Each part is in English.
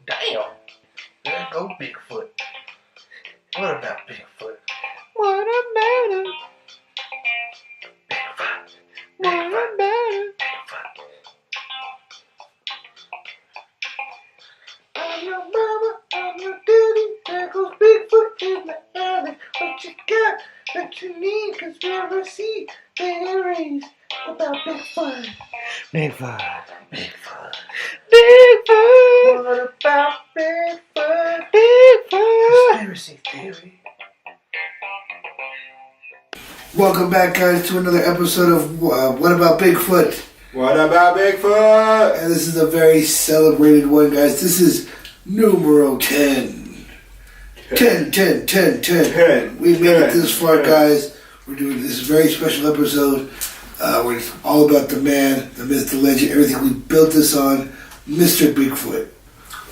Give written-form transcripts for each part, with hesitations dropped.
Damn. There go Bigfoot. What about Bigfoot? What about him? Bigfoot. What about him? Bigfoot. I'm your mama, I'm your daddy. There goes Bigfoot in the alley. What you got that you need? Conspiracy theories about Bigfoot. Bigfoot. Bigfoot. Bigfoot. What about Bigfoot? Bigfoot. Conspiracy theory. Welcome back, guys, to another episode of What About Bigfoot? What about Bigfoot? And this is a very celebrated one, guys. This is numero 10. 10. 10. We made it this far, guys. We're doing this very special episode. We're all about the man, the myth, the legend, everything we built this on, Mr. Bigfoot.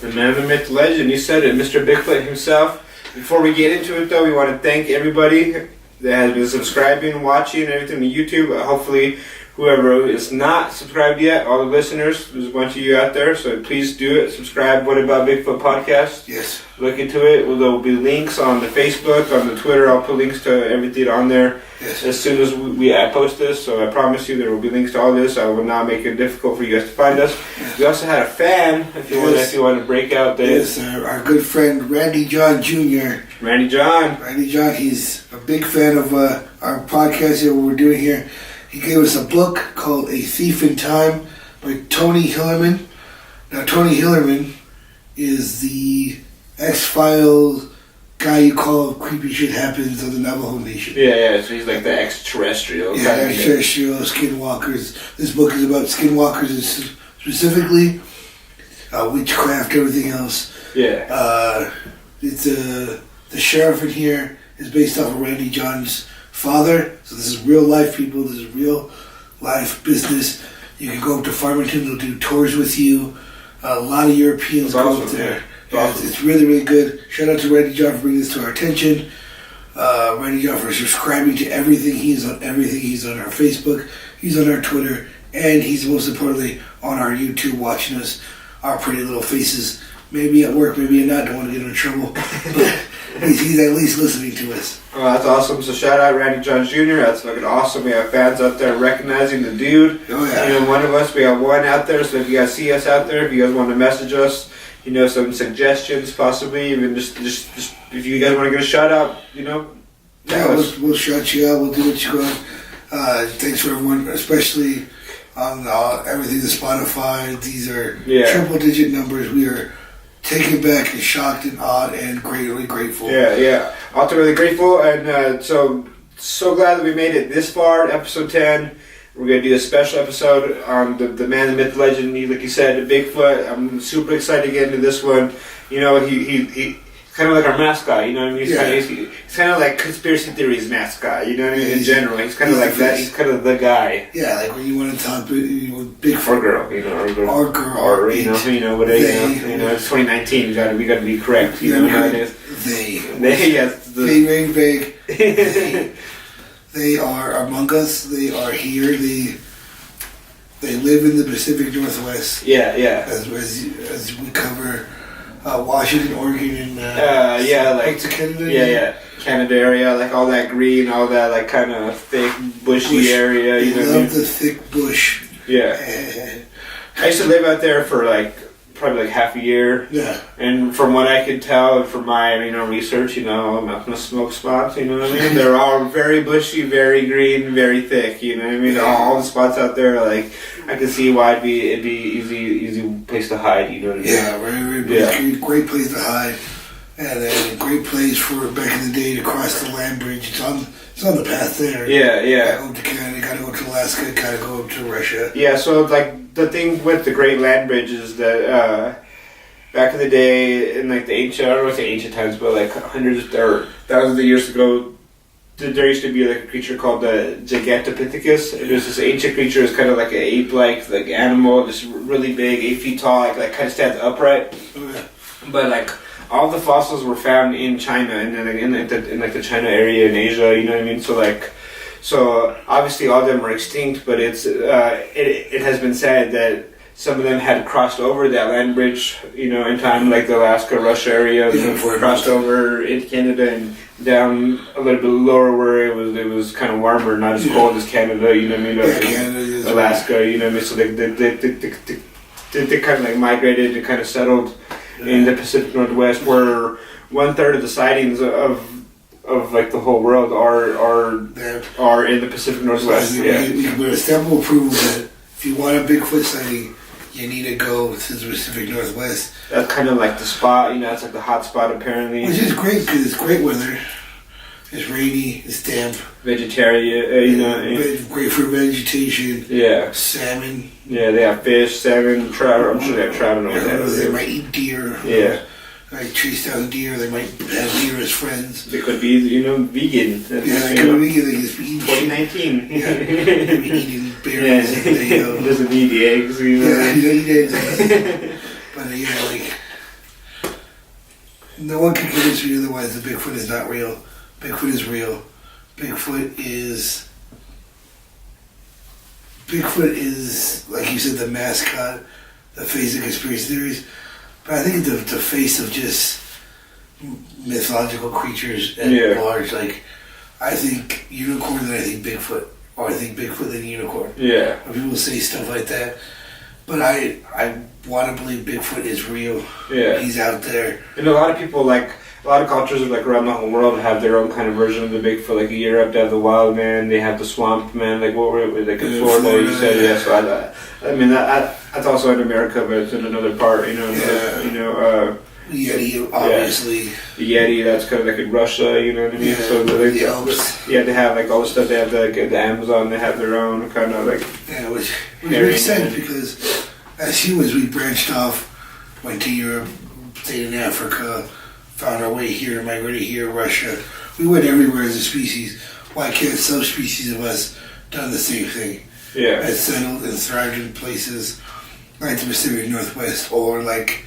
The man, the myth, the legend. You said it, Mr. Bigfoot himself. Before we get into it, though, we want to thank everybody that has been subscribing, watching, everything on YouTube. Hopefully, whoever is not subscribed yet, all the listeners, there's a bunch of you out there, so please do it. Subscribe, What About Bigfoot Podcast. Yes. Look into it. There will be links on the Facebook, on the Twitter. I'll put links to everything on there Yes. as soon as I post this. So I promise you there will be links to all this. I will not make it difficult for you guys to find us. We also had a fan, if you want to break out there. Yes, our good friend Randy John Jr. Randy John. Randy John, he's a big fan of our podcast here, what we're doing here. He gave us a book called A Thief in Time by Tony Hillerman. Now, Tony Hillerman is the X-Files guy you call Creepy Shit Happens of the Navajo Nation. Yeah, so he's like the extraterrestrial. Yeah, extraterrestrial, skinwalkers. This book is about skinwalkers specifically, witchcraft, everything else. Yeah. It's the sheriff in here is based off of Randy John's father. So this is real life people. This is real life business. You can go up to Farmington. They'll do tours with you. A lot of Europeans go up there. Yeah, it's really, really good. Shout out to Randy John for bringing this to our attention. Randy John for subscribing to everything. He's on everything. He's on our Facebook. He's on our Twitter. And he's most importantly on our YouTube watching us. Our pretty little faces. Maybe at work, maybe not. Don't want to get him in trouble. But he's at least listening to us. Oh, that's awesome. So shout out Randy John Jr. That's fucking awesome. We have fans out there recognizing the dude. Oh, yeah. One of us, we have one out there. So if you guys see us out there, if you guys want to message us, some suggestions, possibly even just if you guys want to get a shout out, Yeah, we'll shout you out. We'll do what you want. Thanks for everyone, especially on everything to Spotify. These are triple-digit numbers. We are taken back and shocked and awed and greatly grateful. Yeah. Ultimately grateful, and so glad that we made it this far, episode 10. We're going to do a special episode on the man, the myth, the legend, like you said, the Bigfoot. I'm super excited to get into this one. He's kind of like our mascot, you know what I mean? He's kind of like conspiracy theories mascot, you know what I mean? In general, he's kind of like that. He's kind of the guy. Yeah, like when you want to talk Bigfoot. Or girl, Or girl. Or whatever. It's 2019. We got to be correct. You know how it is. They, yes. They reign big. They are among us. They are here. They live in the Pacific Northwest. Yeah. As we cover Washington, Oregon, and like Canada. Yeah. Canada area, like all that green, all that like kind of thick, bushy area. You know, love the thick bush. Yeah. I used to live out there for probably half a year. Yeah. And from what I could tell from my research, I'm not gonna smoke spots. You know what I mean? They're all very bushy, very green, very thick. You know what I mean? All the spots out there, like I can see why it'd be easy place to hide. You know what I mean? Yeah, very, very great place to hide, and then a great place for back in the day to cross the land bridge. It's on the path there. Yeah. Gotta go to Canada, gotta go to Alaska, gotta go up to Russia. Yeah, so the thing with the Great Land Bridge is that back in the day, in the ancient, I don't want to say ancient times, but hundreds or thousands of years ago, there used to be a creature called the Gigantopithecus. It was this ancient creature. It's kind of like an ape-like animal, just really big, 8 feet tall, like kind of stands upright. Okay. But all the fossils were found in China and in the China area in Asia. You know what I mean? So obviously all of them are extinct, but it has been said that some of them had crossed over that land bridge, you know, in time, like the Alaska-Russia area, crossed over into Canada and down a little bit lower where it was kind of warmer, not as cold as Canada, you know what I mean? Canada, Alaska, you know what I mean? So they kind of like migrated and kind of settled in the Pacific Northwest, where 1/3 of the sightings of like the whole world are in the Pacific Northwest. We're a stamp of approval that if you want a Bigfoot sighting, you need to go to the Pacific Northwest. That's kind of like the spot, you know, it's like the hot spot apparently. Which is great because it's great weather. It's rainy, it's damp. Vegetarian, you know. Great for vegetation. Yeah. Salmon. Yeah, they have fish, salmon, trout. I'm sure they have trout over there. They might eat deer. Yeah. Like chase down deer. They might have deer as friends. They could be, you know, vegan. They could be vegan. They just be eating 2019. Yeah. They be eating berries. Yeah. He doesn't eat the eggs, you know. Yeah, he doesn't eat eggs. But, like, no one can convince me otherwise that Bigfoot is not real. Bigfoot is real. Bigfoot is, like you said, the mascot, the face of conspiracy theories. But I think the face of just mythological creatures at large. Like, I think unicorn, then I think Bigfoot. Or I think Bigfoot, then unicorn. Yeah. When people say stuff like that. But I want to believe Bigfoot is real. Yeah. He's out there. And a lot of people, like, a lot of cultures like around the whole world have their own kind of version of the Bigfoot. Like Europe, they have the wild man, they have the swamp man. Like what were it? Like in Florida, you said, yeah. So I mean that's also in America, but it's in another part. You know, Yeti, obviously. The Yeti, that's kind of like in Russia. You know what I mean? Yeah, So the Alps. Yeah, they have like all the stuff. They have the Amazon. They have their own kind of like. Yeah, which makes sense because as humans we branched off, went to Europe, stayed in Africa. Found our way here, migrated here, Russia. We went everywhere as a species. Why can't subspecies of us done the same thing? Yeah. And settled and thrived in places like the Pacific Northwest or like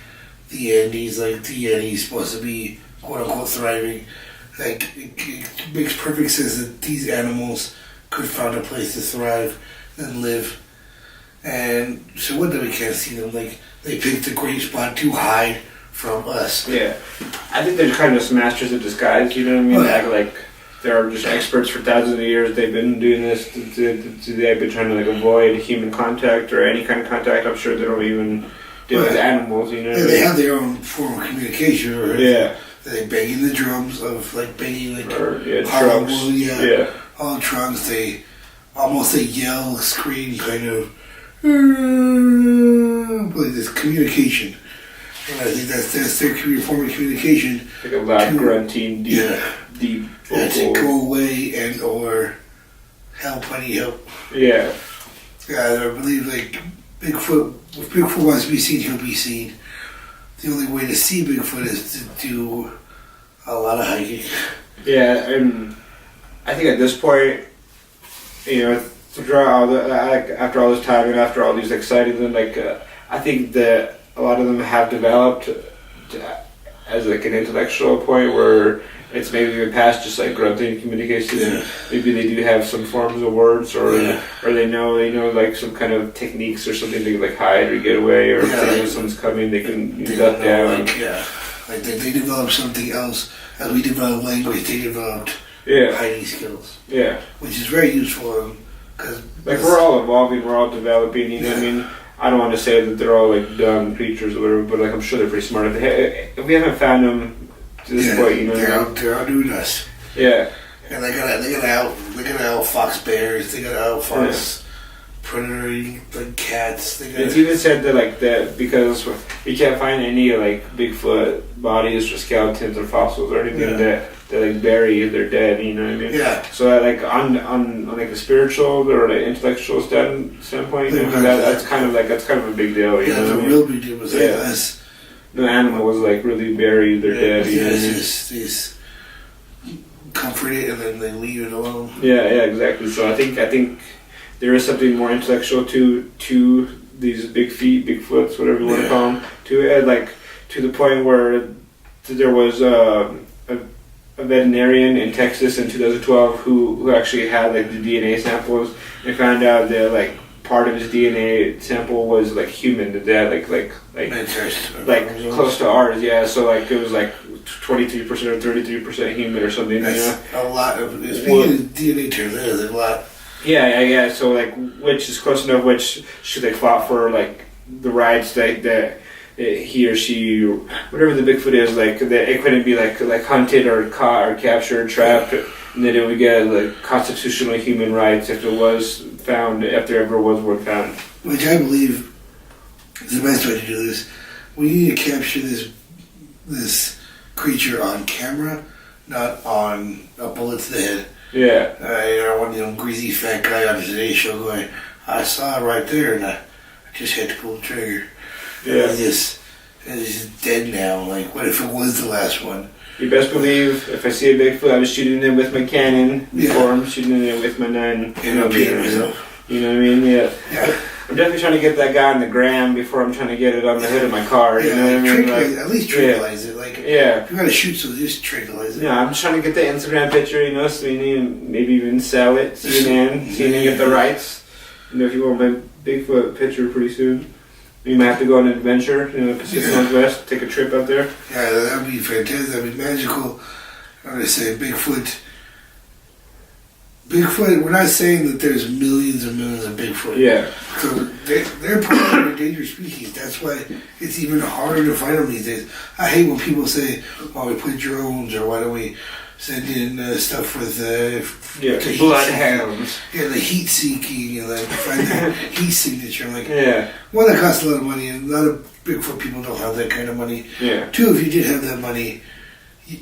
the Andes, like the Yeti supposed to be quote unquote thriving. Like it makes perfect sense that these animals could find a place to thrive and live. And so what do we can't see them? Like they picked a great spot to hide from us. Yeah. I think they're kind of just masters of disguise, you know what I mean? Oh, yeah. Act like they're just experts for thousands of years. They've been doing this. They've been trying to like avoid human contact or any kind of contact. I'm sure they don't even deal with animals, you know what I mean? They have their own form of communication. Or yeah. They banging the drums of like banging like trunks. All trunks. They almost yell, scream, kind of like this communication. And I think that's their form of communication. Like a loud grunting, deep vocal. To go away and or help, I need help. Yeah. Yeah, I believe like Bigfoot, if Bigfoot wants to be seen, he'll be seen. The only way to see Bigfoot is to do a lot of hiking. Yeah, and I think at this point, you know, after all this time and after all these sightings, and I think that a lot of them have developed as like an intellectual point where it's maybe even past just like grunting communication. Yeah. Maybe they do have some forms of words, or they know like some kind of techniques or something to like hide or get away, or if they know someone's coming, they can duck down. Like they developed something else. As we developed language, they developed hiding skills. Yeah, which is very useful because like we're all evolving, we're all developing. You know what I mean? I don't want to say that they're all like dumb creatures or whatever, but like I'm sure they're pretty smart. If we haven't found them to this point, you know, they're outdoing us. Yeah, and they gotta out fox bears. They gotta out fox predator like cats. It's even said that because we can't find any like Bigfoot bodies or skeletons or fossils or anything that like bury they're dead. You know what I mean? Yeah. So like on like a spiritual or like intellectual standpoint, you know, that's kind of a big deal. You know it's a real big deal. The animals like really bury their dead. You know what I mean? These comfort it and then they leave it alone. Yeah, exactly. So I think there is something more intellectual to these big feet, Bigfoots, whatever you want to call them. To the point where there was a veterinarian in Texas in 2012 who actually had like the DNA samples and found out that like part of his DNA sample was like human. That they had like close to ours. Yeah, so like it was like 23% or 33% human or something. That's a lot of. Speaking of DNA terms, that is a lot. Yeah. So like, which is close enough? Which should they fought for like the rights that he or she, whatever the Bigfoot is, like that it couldn't be like hunted or caught or captured, trapped, and that it would get like constitutional human rights if it was found, if there ever was one found. Which I believe is the best way to do this. We need to capture this creature on camera, not on a bullet to the head. Yeah. I don't want greasy fat guy on the Today Show going, I saw it right there and I just had to pull the trigger. Yeah. And it's dead now. Like, what if it was the last one? You best believe if I see a Bigfoot, I'm shooting it with my Canon before I'm shooting it with my 9. And I'm peeing myself. You know what I mean? Yeah. Yeah. I'm definitely trying to get that guy on the gram before I'm trying to get it on the hood of my car. You know what I mean? At least tranquilize it. Like, yeah. If you gotta shoot, so just tranquilize it. Yeah, I'm just trying to get the Instagram picture, so you need maybe even sell it, CNN get the rights. If you want my Bigfoot picture pretty soon. You might have to go on an adventure, Pacific Northwest, take a trip up there. Yeah, that would be fantastic. That would be magical. I'm going to say Bigfoot, we're not saying that there's millions and millions of Bigfoot. Yeah. So they're probably an endangered species. That's why it's even harder to find them these days. I hate when people say, we put drones, or why don't we send in stuff with bloodhounds. Yeah, the heat seeking, and like find that heat signature. I'm like, yeah. One, that costs a lot of money, and a lot of Bigfoot people don't have that kind of money. Yeah. Two, if you did have that money,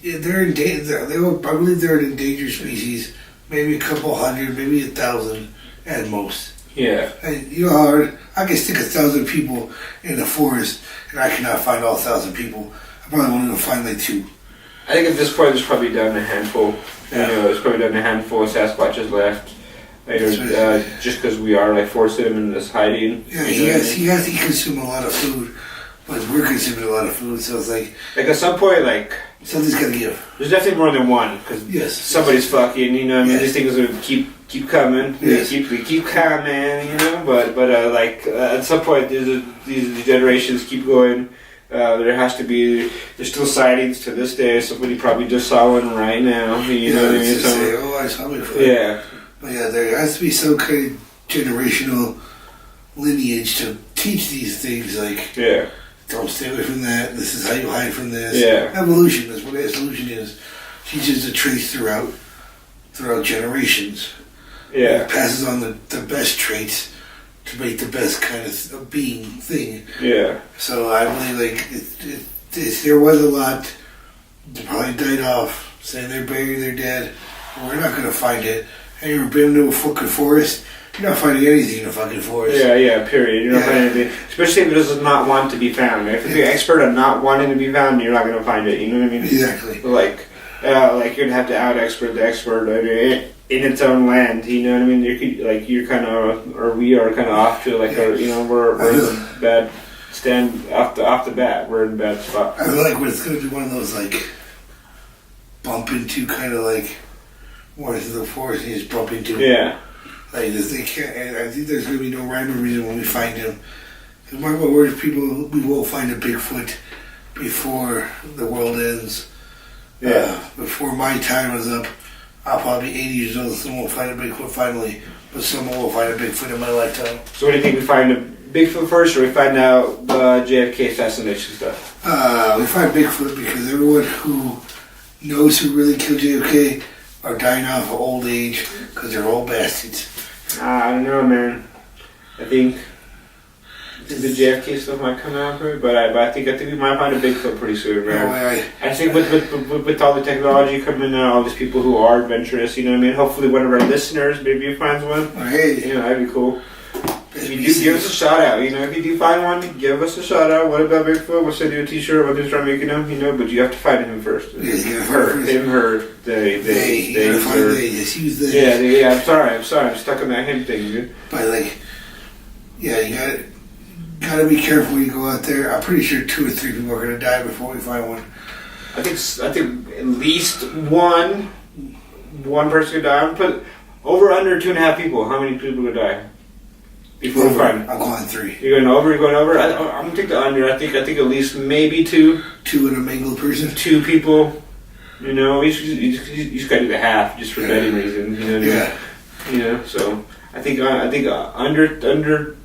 they're endangered. I believe they're an endangered species. Maybe a couple hundred, maybe 1,000 at most. Yeah. And you know how hard I can stick 1,000 people in the forest, and I cannot find all 1,000 people. I probably won't even find like 2. I think at this point there's probably down a handful. Yeah. There's probably down a handful of Sasquatches left. Just because we are forcing him into this hiding. Yeah, he has to consume a lot of food, but we're consuming a lot of food, so it's like at some point, something's gotta give. There's definitely more than one because somebody's fucking. These things will keep coming. Yes. They keep coming. But at some point, these generations keep going. There's still sightings to this day. Somebody probably just saw one right now. You know what I mean? Say, I saw Bigfoot. Yeah. But yeah, there has to be some kind of generational lineage to teach these things. Like, don't stay away from that. This is how you hide from this. Yeah. Evolution. That's what evolution is. Teaches the traits throughout generations. Yeah. It passes on the best traits to make the best kind of being thing. Yeah. So I believe there was a lot that probably died off, saying they're buried, they're dead. We're not gonna find it. Have you ever been to a fucking forest? You're not finding anything in a fucking forest. Yeah, period. You're not finding anything. Especially if it does not want to be found. If you're an expert on not wanting to be found, you're not going to find it. You know what I mean? Exactly. You're going to have to out-expert the expert in its own land. You know what I mean? You're kind of, or we are kind of off to, we're in a bad stand off the bat. We're in a bad spot. I feel like it's going to be one of those, bump into kind of more into the forest and you just bump into. Yeah. They can't. And I think there's going to be no rhyme or reason when we find him. Because mark my words, people, we will find a Bigfoot before the world ends. Yeah. Before my time is up, I'll probably be 80 years old. Someone will find a Bigfoot finally, but someone will find a Bigfoot in my lifetime. So, what do you think? We find a Bigfoot first, or we find out the JFK assassination stuff? We find Bigfoot because everyone who knows who really killed JFK are dying off of old age because they're old bastards. I don't know, man. I think the JFK stuff might come out, but I think we might find a Bigfoot pretty soon, man. I think with all the technology coming out, all these people who are adventurous, you know what I mean? Hopefully one of our listeners maybe finds one. Hey. That'd be cool. If you do, give us a shout out. If you do find one, give us a shout out. What about Bigfoot? We'll send you a t-shirt. We'll just try making them, but you have to find him first. Yeah, you gotta find him, her, they. You gotta find they. Just use they. Yeah, I'm sorry. I'm stuck on that him thing, dude. But you gotta be careful when you go out there. I'm pretty sure 2 or 3 people are gonna die before we find one. I think at least one person could die. I'm put over under 2.5 people. How many people would die? before Over. fun. I'm calling 3. You're going over. You're going over. I'm gonna take the under. I think at least maybe 2. 2 and a mingled person. 2 people. You know, you just gotta do the half just for betting reasons. You know what I mean? Yeah. You know, so I think under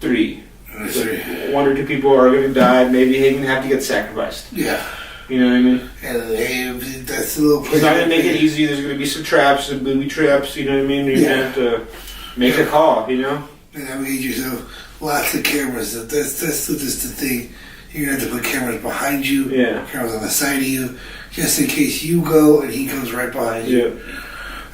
3. Under 3. 1 or 2 people are gonna die. Maybe even have to get sacrificed. Yeah. You know what I mean? And hey, that's a little. It's not gonna make it easy. There's gonna be some traps, some booby traps. You know what I mean? You're gonna have to make a call. You know? And navigate yourself. Lots of cameras. That's just the thing. You're gonna have to put cameras behind you. Yeah. Cameras on the side of you, just in case you go and he comes right behind you.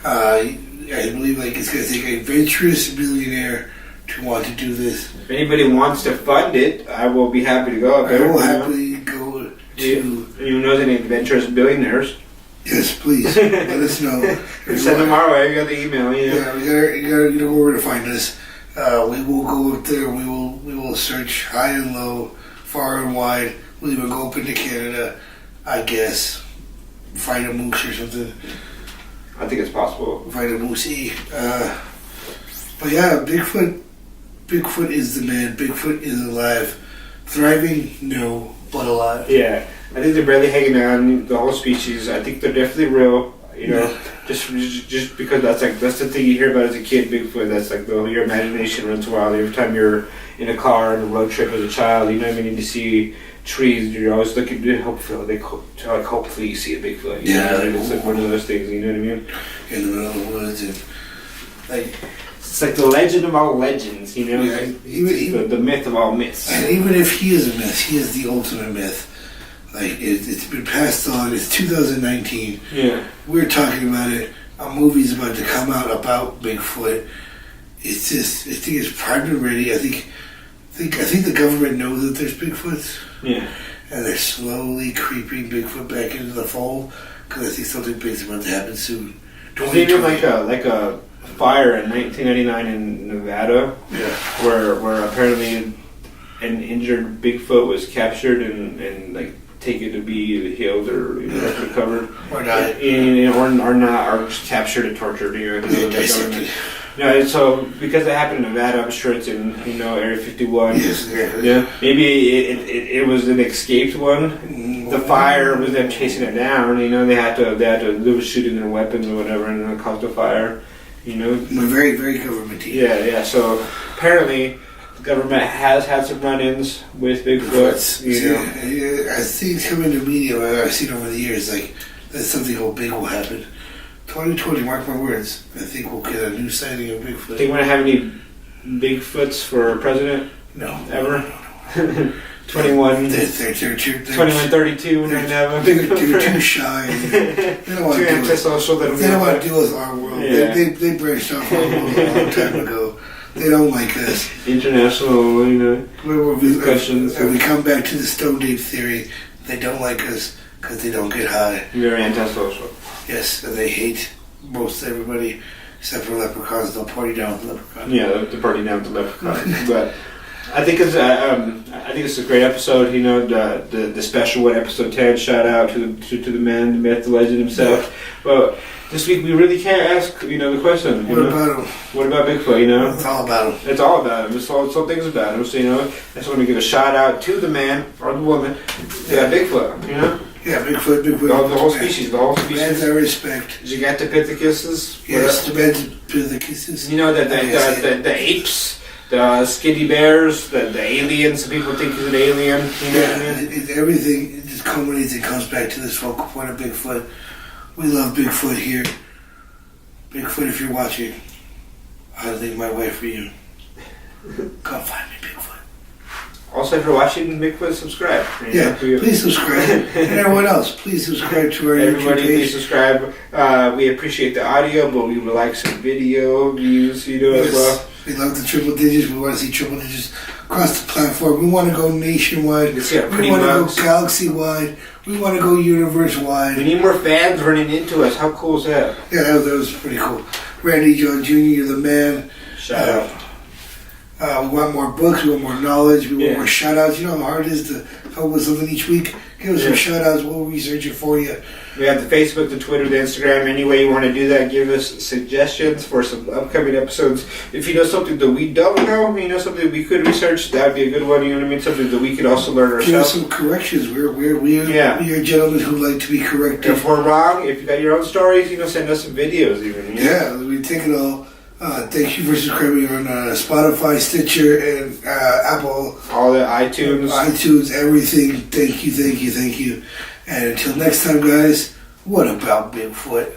Yeah. I believe it's gonna take a adventurous millionaire to want to do this. If anybody wants to fund it, I will be happy to go. I will happily go to. You know any adventurous billionaires? Yes, please let us know. Send them our way. You got the email. You know? Yeah, you know where to find us. We will go up there. We will search high and low, far and wide. We'll even go up into Canada, I guess. Find a moose or something. I think it's possible. Find a moosey. But yeah, Bigfoot is the man. Bigfoot is alive. Thriving? No, but alive. Yeah, I think they're barely hanging on. The whole species. I think they're definitely real. You know, just because that's the thing you hear about as a kid. Bigfoot. That's your imagination runs wild every time you're in a car on a road trip as a child. You know what I mean? You see trees. You're always looking to hopefully you see a Bigfoot. You know? It's one of those things. You know what I mean? In the middle of the woods and it's like the legend of all legends. You know, Yeah, even, the myth of all myths. and even if he is a myth, he is the ultimate myth. It's been passed on. It's 2019. Yeah. We're talking about it. A movie's about to come out about Bigfoot. It's just, I think it's primed and ready. I think the government knows that there's Bigfoots. Yeah. And they're slowly creeping Bigfoot back into the fold because I think something big's about to happen soon. There's even like a fire in 1999 in Nevada, where apparently an injured Bigfoot was captured and taken to be healed or recovered, Or died. or not, or just captured and tortured. Dissected. Yeah, so because it happened in Nevada, I'm sure it's in Area 51. Yes. Yeah, maybe it was an escaped one. The fire was them chasing it down. They had to was shooting their weapons or whatever, and it caused a fire. We're very, very government-y. Yeah. So apparently, the government has had some run-ins with Bigfoot. I see it come into media. I've seen over the years, that something big will happen. 2020, mark my words. I think we'll get a new sighting of Bigfoot. Think we're gonna have any Bigfoots for president? No. Ever? 21. They're 2132 when they have a They're too shy. They don't want too to do it. antisocial. They don't want to deal with our world. Yeah. They branched off our world a long time ago. They don't like us. International, discussions. And we come back to the Stone Ape theory. They don't like us because they don't get high. Very antisocial. Yes, and they hate most everybody except for leprechauns. They'll party down with leprechauns. Yeah, the party down with the leprechaun. But I think it's a great episode. The special one, episode 10. Shout out to the man, the myth, the legend himself. Yeah. But this week we really can't ask the question. What about him? What about Bigfoot? It's all about him. It's all about him. It's all things about him. So I just want to give a shout out to the man or the woman. Yeah, Bigfoot. Yeah, Bigfoot. The whole species. Man's I respect. Gigantopithecus. Yes, the Gigantopithecus. The apes. The skinny bears, the aliens, some people think he's an alien. Everything it just culminates and comes back to this focal point of Bigfoot. We love Bigfoot here. Bigfoot, if you're watching, I'll leave my way for you. Come find me, Bigfoot. Also, if you're watching Bigfoot, subscribe. Please subscribe. And everyone else, please subscribe to our Everybody, YouTube page. please subscribe. We appreciate the audio, but we would like some video views, as well. We love the triple digits. We want to see triple digits across the platform. We want to go nationwide. You see our We pretty want to mugs. go galaxy-wide. We want to go universe-wide. We need more fans running into us. How cool is that? Yeah, that was pretty cool. Randy John Jr., you're the man. Shout out. We want more books. We want more knowledge. We want Yeah. more shout-outs. You know how hard it is to come up with something each week? Give us some shout-outs. We'll research it for you. We have the Facebook, the Twitter, the Instagram. Any way you want to do that, give us suggestions for some upcoming episodes. If you know something that we don't know, you know something that we could research, that would be a good one. You know what I mean? Something that we could also learn Give us ourselves. some corrections. We are gentlemen who like to be corrected. If we're wrong, if you got your own stories, send us some videos even. Yeah, we take it all. Thank you for subscribing on Spotify, Stitcher, and Apple. All the iTunes, everything. Thank you. And until next time, guys, what about Bigfoot?